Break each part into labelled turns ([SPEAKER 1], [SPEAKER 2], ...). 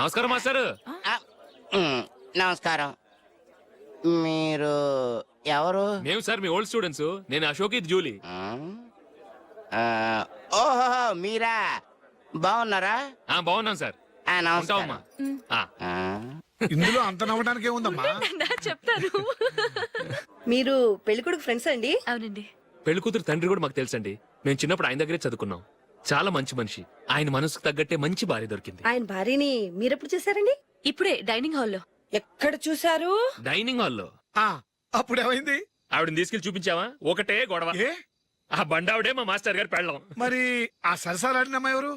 [SPEAKER 1] నమస్కారం మాస్టర్.
[SPEAKER 2] నమస్కారం. మీరు ఎవరు?
[SPEAKER 1] మేము సార్ మీ ఓల్డ్ స్టూడెంట్స్. నేను అశోక్, ఇది జూలీ.
[SPEAKER 2] ఓహో మీరా, బాగున్నారా?
[SPEAKER 1] బాగున్నాం సార్.
[SPEAKER 2] నమస్కారం.
[SPEAKER 3] ఇందులో అంత నవ్వడానికి ఏముందమ్మా?
[SPEAKER 4] చెప్తాను.
[SPEAKER 5] మీరు పెళ్ళికొడుకు ఫ్రెండ్స్ అండి?
[SPEAKER 4] అవునండి.
[SPEAKER 1] పెళ్లి కూతురు తండ్రి కూడా మాకు తెలుసండి. మేము చిన్నప్పుడు ఆయన దగ్గరే చదువుకున్నాం. చాలా మంచి మనిషి. ఆయన మనసుకు తగ్గట్టే మంచి భార్య దొరికింది.
[SPEAKER 5] ఆయన భార్యని మీరెప్పుడు చూసారండి?
[SPEAKER 4] ఇప్పుడే డైనింగ్ హాల్లో.
[SPEAKER 5] ఎక్కడ చూసారు?
[SPEAKER 1] డైనింగ్ హాల్లో.
[SPEAKER 3] అప్పుడు ఏమైంది?
[SPEAKER 1] ఆవిడని తీసుకెళ్లి చూపించావా? ఒకటే గొడవ.
[SPEAKER 3] ఏ
[SPEAKER 1] ఆ బండావిడే మా మాస్టర్ గారు పెళ్ళం.
[SPEAKER 3] మరి ఆ సరసాలాడిన అమ్మాయి ఎవరు?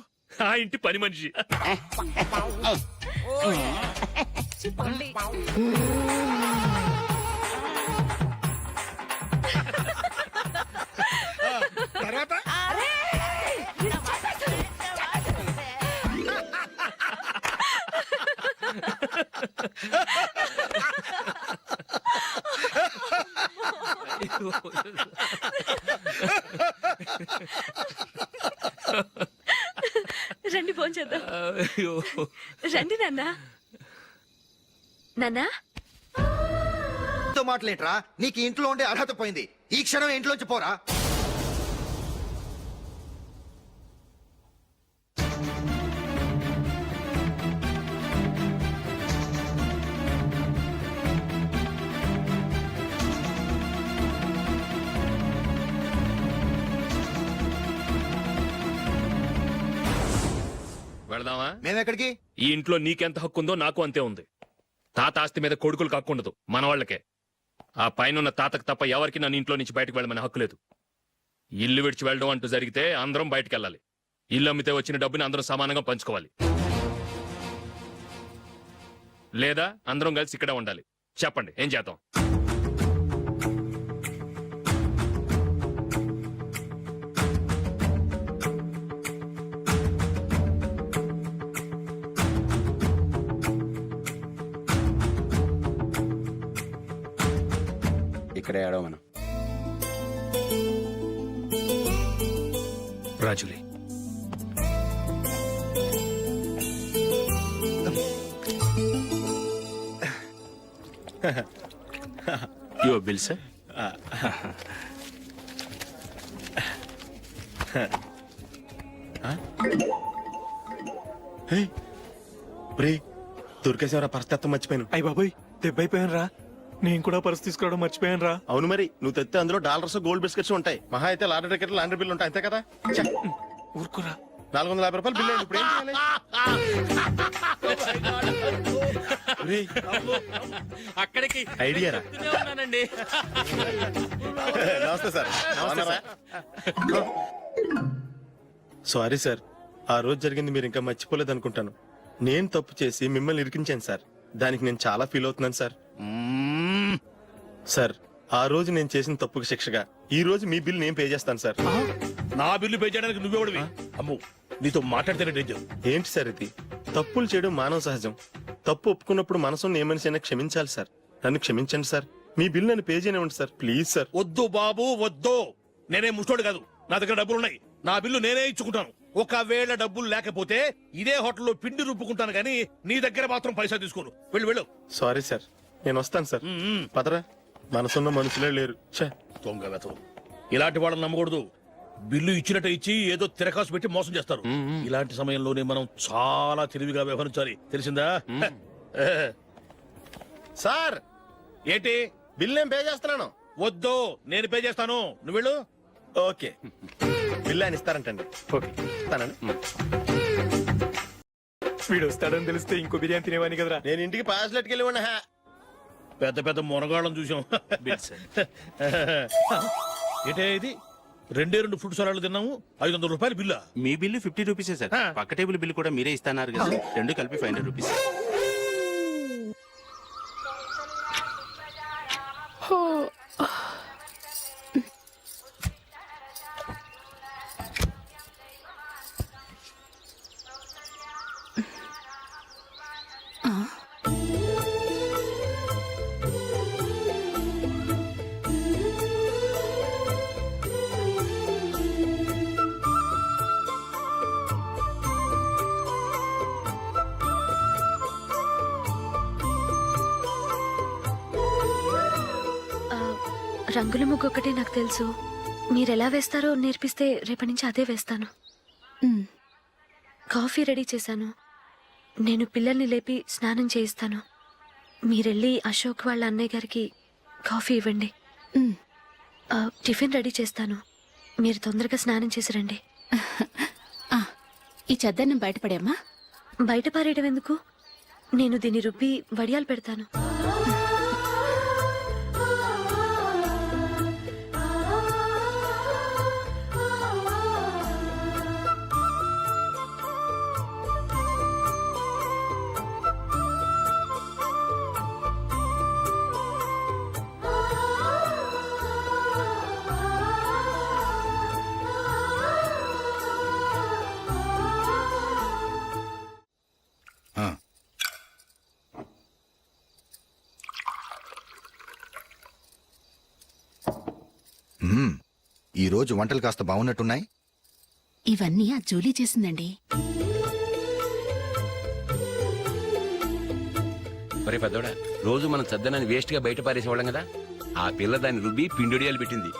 [SPEAKER 1] ఆ ఇంటి పని మనిషి.
[SPEAKER 3] తర్వాత
[SPEAKER 4] రండి ఫోన్ చేద్దాం. రండి నాన్న. నాన్నా
[SPEAKER 6] మాటలేట్రా, నీకు ఇంట్లో ఉండే అర్హత పోయింది. ఈ క్షణం ఇంట్లోంచి పోరా.
[SPEAKER 1] వెళదామా?
[SPEAKER 6] మేమెక్కడికి?
[SPEAKER 1] ఈ ఇంట్లో నీకెంత హక్కు ఉందో నాకు అంతే ఉంది. తాత ఆస్తి మీద కొడుకులు హక్కుండదు, మన వాళ్ళకే. ఆ పైన తాతకు తప్ప ఎవరికి నన్ను ఇంట్లో నుంచి బయటకు వెళ్ళమని హక్కు లేదు. ఇల్లు విడిచి వెళ్ళడం అంటూ జరిగితే అందరం బయటకు వెళ్ళాలి. ఇల్లు అమ్మితే వచ్చిన డబ్బుని అందరం సమానంగా పంచుకోవాలి. లేదా అందరం కలిసి ఇక్కడే ఉండాలి. చెప్పండి, ఏం చేద్దాం?
[SPEAKER 6] ఇక్కడే ఆడో మనం.
[SPEAKER 1] రాజులే,
[SPEAKER 7] యువర్ బిల్ సార్.
[SPEAKER 6] దొరికేసేవరా? పరిస్థితి మర్చిపోయాను.
[SPEAKER 8] అయ్య బాబాయ్, దెబ్బైపోయాను రా. నేను కూడా పర్స్ తీసుకురావడం మర్చిపోయాను రా.
[SPEAKER 6] అవును మరి, నువ్వు తెస్తే అందులో డాలర్స్ గోల్డ్ బిస్కెట్స్ ఉంటాయి. మహా అయితే లాటరీ టికెట్ లాండ్రీ బిల్లు ఉంటాయి, అంతే కదా?
[SPEAKER 8] ఊరుకురా.
[SPEAKER 6] 450 రూపాయలు బిల్లు. ఇప్పుడు ఏం చేయాలి?
[SPEAKER 1] అక్కడికి
[SPEAKER 6] ఐడియా రా.
[SPEAKER 1] ఉన్నానండి.
[SPEAKER 6] నమస్తే సార్. సారీ సార్, ఆ రోజు జరిగింది మీరు ఇంకా మర్చిపోలేదు అనుకుంటాను. నేను తప్పు చేసి మిమ్మల్ని ఇరికించాను సార్. దానికి నేను చాలా ఫీల్ అవుతున్నాను సార్. సార్, ఆ రోజు నేను చేసిన తప్పుకి శిక్షగా ఈ రోజు మీ బిల్ నేను పే చేస్తాను సార్.
[SPEAKER 7] నా బిల్లు పే చేయడానికి నువ్వెవడివి? అమ్ము, నీతో మాట్లాడితేనే డేంజర్.
[SPEAKER 6] ఏంటి సార్ ఇది? తప్పులు చేయడం మానవ సహజం. తప్పు ఒప్పుకున్నప్పుడు మనసుని ఏ మనిషి అయినా క్షమించాలి సార్. నన్ను క్షమించండి సార్. మీ బిల్ నన్ను పే చేయనివ్వండి సార్, ప్లీజ్ సార్.
[SPEAKER 7] వద్దు బాబు, వద్దు. నేనే ముష్టోడు కాదు, నా దగ్గర డబ్బులున్నాయి. నా బిల్లు నేనే ఇచ్చుకుంటాను. ఒకవేళ డబ్బులు లేకపోతే ఇదే హోటల్లో పిండి రుబ్బుకుంటాను గానీ నీ దగ్గర మాత్రం పైసా తీసుకోను. వెళ్ళు వెళ్ళు.
[SPEAKER 6] సారీ సార్, నేను వస్తాను సార్. పదరా, మనసున్న మనుషులే లేరు.
[SPEAKER 7] దొంగ వెతవు. ఇలాంటి వాళ్ళని నమ్మకూడదు. బిల్లు ఇచ్చినట్టు ఇచ్చి ఏదో తిరకాసు పెట్టి మోసం చేస్తారు. ఇలాంటి సమయంలోనే మనం చాలా తెలివిగా వ్యవహరించాలి, తెలిసిందా?
[SPEAKER 6] సార్,
[SPEAKER 7] ఏంటి?
[SPEAKER 6] బిల్ నేను పే చేస్తున్నాను.
[SPEAKER 7] వద్దు, నేను పే చేస్తాను, నువ్వు వెళ్ళు.
[SPEAKER 6] ఓకే, బిల్ ఆయన ఇస్తారంటండి. ఓకే, ఇస్తానండి.
[SPEAKER 8] వీడు వస్తాడని తెలిస్తే ఇంకో బిర్యానీ తినేవాని కదరా.
[SPEAKER 6] నేను ఇంటికి పాస్లెట్కి వెళ్ళి ఉన్నా.
[SPEAKER 7] పెద్ద పెద్ద మునగాళ్ళం చూసాం. ఏంటే ఇది? 2 ఫుడ్ సలాడ్లు తిన్నాము, 500 రూపాయలు బిల్లా?
[SPEAKER 9] మీ బిల్లు 50 రూపీసే సార్. పక్క టేబుల్ బిల్లు కూడా మీరే ఇస్తున్నారు కదా, రెండు కలిపి 500 రూపీస్.
[SPEAKER 4] రంగుల ముగ్గు ఒకటే నాకు తెలుసు. మీరెలా వేస్తారో నేర్పిస్తే రేపటి నుంచి అదే వేస్తాను. కాఫీ రెడీ చేశాను. నేను పిల్లల్ని లేపి స్నానం చేయిస్తాను. మీరెళ్ళి అశోక్ వాళ్ళ అన్నయ్య గారికి కాఫీ ఇవ్వండి. టిఫిన్ రెడీ చేస్తాను. మీరు తొందరగా స్నానం చేసి రండి.
[SPEAKER 10] ఈ చెద్దన్నం బయటపడేమ్మా.
[SPEAKER 4] బయట పారేయడం ఎందుకు? నేను దీన్ని రుబ్బి వడియాలు పెడతాను.
[SPEAKER 11] ఈ రోజు వంటలు కాస్త బాగున్నట్టున్నాయి.
[SPEAKER 10] ఇవన్నీ ఆ జూలీ చేసిందండి.
[SPEAKER 12] ఒరే పెద్దోడా, రోజు మనం చద్దనాన్ని వేస్ట్ గా బయట పారేసేవాళ్ళం కదా, ఆ పిల్ల దాన్ని రుబ్బి పిండొడియాలు పెట్టింది.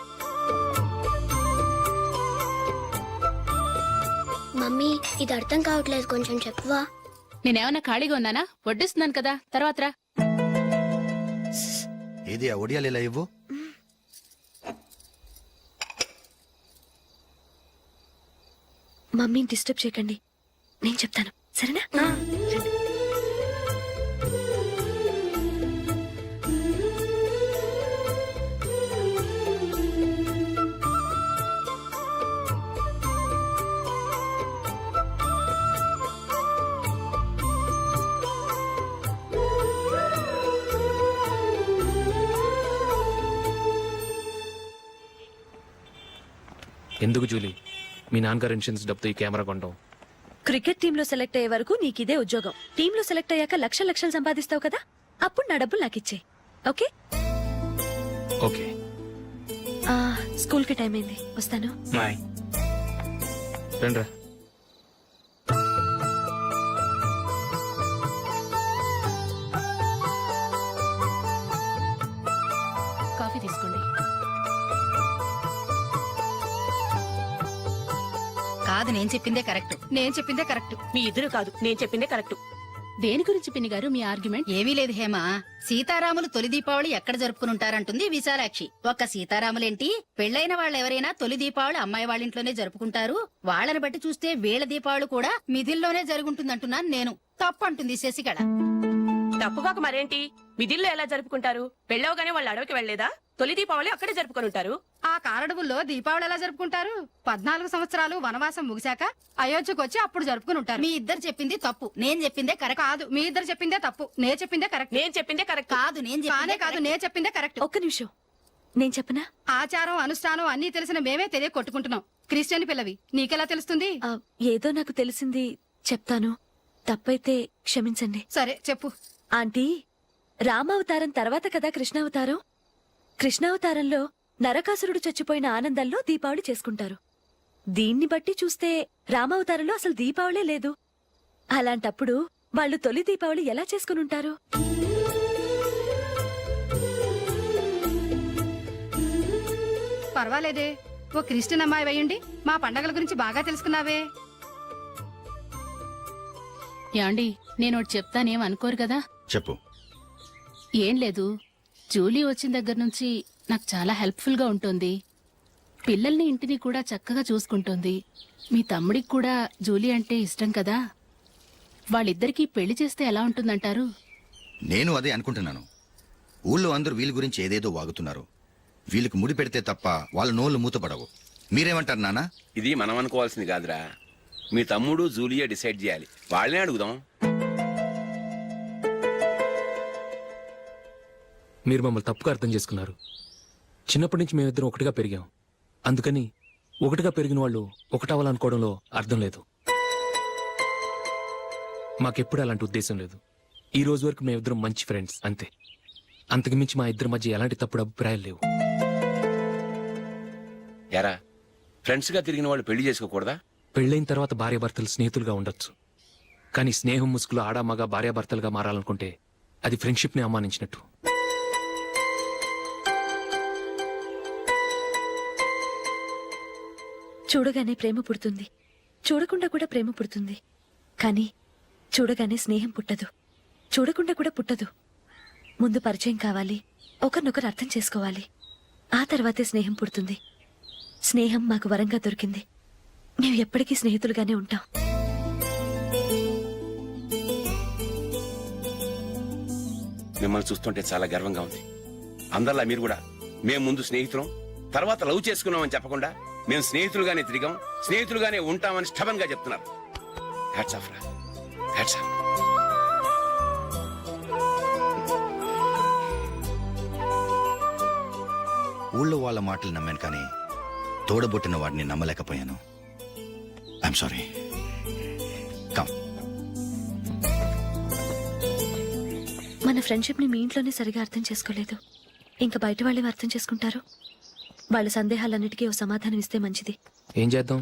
[SPEAKER 13] మమ్మీ ఇది అర్థం కావట్లేదు, కొంచెం చెప్పువా.
[SPEAKER 10] నేనేమన్నా ఖాళీగా ఉన్నానా? వడ్డిస్తున్నాను కదా, తర్వాత రా.
[SPEAKER 11] ఏది ఆ ఒడియాలు ఇలా ఇవ్వు.
[SPEAKER 4] మమ్మీని డిస్టర్బ్ చేయకండి, నేను చెప్తాను, సరేనా?
[SPEAKER 1] ఎందుకు జూలీ మీ నాన్నగారు ఇన్సూరెన్స్ డబ్బుతో ఈ కెమెరా కొంటాం?
[SPEAKER 4] క్రికెట్ టీంలో సెలెక్ట్ అయ్యే వరకు నీకు ఇదే ఉద్యోగం. టీంలో సెలెక్ట్ అయ్యాక లక్షలు లక్షలు సంపాదిస్తావు కదా, అప్పుడు నా డబ్బులు నాకు ఇచ్చే. ఓకే?
[SPEAKER 1] ఓకే.
[SPEAKER 4] స్కూల్ కి టైం అయింది, వస్తాను.
[SPEAKER 1] రండ్రా.
[SPEAKER 10] కాఫీ తీసుకోండి.
[SPEAKER 5] కాదు, నేను చెప్పిందే కరెక్ట్. నేను చెప్పిందే కరెక్ట్.
[SPEAKER 10] మీ ఇద్దరు కాదు, నేను చెప్పిందే కరెక్ట్. దేని గురించి పిన్ని గారు మీ ఆర్గ్యుమెంట్?
[SPEAKER 5] ఏమీ లేదు హేమ. సీతారాములు తొలి దీపావళి ఎక్కడ జరుపుకుంటారంటుంది విశాలాక్షి. ఒక్క సీతారాములేంటి, పెళ్లైన వాళ్ళు ఎవరైనా తొలి దీపావళి అమ్మాయి వాళ్ళ ఇంట్లోనే జరుపుకుంటారు. వాళ్ళని బట్టి చూస్తే వీళ్ళ దీపావళి కూడా మిథిల్లోనే జరుగుంటుందంటున్నాను నేను. తప్పు అంటుంది శశికళ.
[SPEAKER 10] తప్పుగాక మరేంటి, మిదిల్లో ఎలా జరుపుకుంటారు? పెళ్ళవగానే వాళ్ళు అడవికి వెళ్లేదా? తొలి దీపావళి అక్కడే జరుపుకొని ఉంటారు.
[SPEAKER 5] ఆ కారడవుల్లో దీపావళి ఎలా జరుపుకుంటారు? 14 సంవత్సరాలు వనవాసం ముగిశాక అయోధ్యకు వచ్చి అప్పుడు జరుపుకుని ఉంటారు. మీ ఇద్దరు చెప్పింది తప్పు, నేను చెప్పిందే కరెక్ట్. కాదు, మీ ఇద్దరు చెప్పిందే తప్పు, నేను చెప్పిందే కరెక్ట్.
[SPEAKER 10] నేను చెప్పిందే కరెక్ట్.
[SPEAKER 5] కాదు, నేను చెప్పిందే కరెక్ట్.
[SPEAKER 4] ఒక్క నిమిషం, నేను చెప్పనా?
[SPEAKER 5] ఆచారం అనుష్ఠానం అన్ని తెలిసిన మేమే తెలియ కొట్టుకుంటున్నాం. క్రిస్టియన్ పిల్లవి, నీకెలా తెలుస్తుంది?
[SPEAKER 4] ఏదో నాకు తెలిసింది చెప్తాను, తప్పైతే క్షమించండి.
[SPEAKER 5] సరే చెప్పు.
[SPEAKER 4] ఆంటీ, రామావతారం తర్వాత కదా కృష్ణావతారం. కృష్ణావతారంలో నరకాసురుడు చచ్చిపోయిన ఆనందంలో దీపావళి చేసుకుంటారు. దీన్ని బట్టి చూస్తే రామావతారంలో అసలు దీపావళే లేదు. అలాంటప్పుడు వాళ్ళు తొలి దీపావళి ఎలా చేసుకునుంటారు?
[SPEAKER 5] పర్వాలేదే, ఓ క్రిస్టియన్ అమ్మాయి అయ్యుండి మా పండగల గురించి బాగా తెలుసుకున్నావే.
[SPEAKER 10] యాండి, నేను ఒకటి చెప్తానేం అనుకోరు కదా?
[SPEAKER 11] చెప్పు.
[SPEAKER 10] ఏం లేదు, జూలీ వచ్చిన దగ్గర నుంచి నాకు చాలా హెల్ప్ఫుల్ గా ఉంటుంది. పిల్లల్ని ఇంటిని కూడా చక్కగా చూసుకుంటుంది. మీ తమ్ముడికి కూడా జూలీ అంటే ఇష్టం కదా. వాళ్ళిద్దరికీ పెళ్లి చేస్తే ఎలా ఉంటుందంటారు?
[SPEAKER 11] నేను అదే అనుకుంటున్నాను. ఊళ్ళో అందరూ వీళ్ళ గురించి ఏదేదో వాగుతున్నారు. వీళ్ళకి ముడి పెడితే తప్ప వాళ్ళ నోళ్ళు మూతపడవు. మీరేమంటారు నాన్న?
[SPEAKER 12] ఇది మనం అనుకోవాల్సింది కాదురా, మీ తమ్ముడు జూలియా డిసైడ్ చేయాలి. వాళ్ళనే అడుగుదాం.
[SPEAKER 1] మీరు మమ్మల్ని తప్పుగా అర్థం చేసుకున్నారు. చిన్నప్పటి నుంచి మేమిద్దరం ఒకటిగా పెరిగాం. అందుకని ఒకటిగా పెరిగిన వాళ్ళు ఒకటవ్వాలనుకోవడంలో అర్థం లేదు. మాకెప్పుడు అలాంటి ఉద్దేశం లేదు. ఈ రోజు వరకు మేమిద్దరం మంచి ఫ్రెండ్స్ అంతే. అంతకు మించి మా ఇద్దరి మధ్య ఎలాంటి తప్పుడు అభిప్రాయాలు లేవు.
[SPEAKER 12] ఎరా, ఫ్రెండ్స్ గా తిరిగిన వాళ్ళు పెళ్లి చేసుకోకూడదా?
[SPEAKER 1] పెళ్ళైన తర్వాత భార్యాభర్తలు స్నేహితులుగా ఉండొచ్చు. కానీ స్నేహం ముసుగులో ఆడా మగ భార్యాభర్తలుగా మారాలనుకుంటే అది ఫ్రెండ్షిప్ ని అవమానించినట్టు.
[SPEAKER 4] చూడగానే ప్రేమ పుడుతుంది, చూడకుండా కూడా ప్రేమ పుడుతుంది. కానీ చూడగానే స్నేహం పుట్టదు, చూడకుండా కూడా పుట్టదు. ముందు పరిచయం కావాలి, ఒకరినొకరు అర్థం చేసుకోవాలి. ఆ తర్వాతే స్నేహం పుడుతుంది. స్నేహం మాకు వరంగా దొరికింది. మేము ఎప్పటికీ స్నేహితులుగానే ఉంటాం.
[SPEAKER 12] మిమ్మల్ని చూస్తుంటే చాలా గర్వంగా ఉంది. అందరిలా మీరు కూడా మేము ముందు స్నేహితులం, తర్వాత లవ్ చేసుకున్నామని చెప్పకుండా మేము స్నేహితులుగానే తిరిగాం, స్నేహితులుగానే ఉంటామని స్టబన్ గా చెప్తున్నారు. హ్యాట్స్ ఆఫ్ రా, హ్యాట్స్ ఆఫ్.
[SPEAKER 11] ఊళ్ళో వాళ్ళ మాటలు నమ్మాను కానీ తోడబుట్టిన వాడిని నమ్మలేకపోయాను. I'm sorry. కమ్.
[SPEAKER 4] మన ఫ్రెండ్షిప్ ని మీ ఇంట్లోనే సరిగా అర్థం చేసుకోలేదు, ఇంకా బయట వాళ్ళే అర్థం చేసుకుంటారు. వాళ్ళ సందేహాలన్నిటికీ ఓ సమాధానం ఇస్తే మంచిది.
[SPEAKER 1] ఏం చేద్దాం?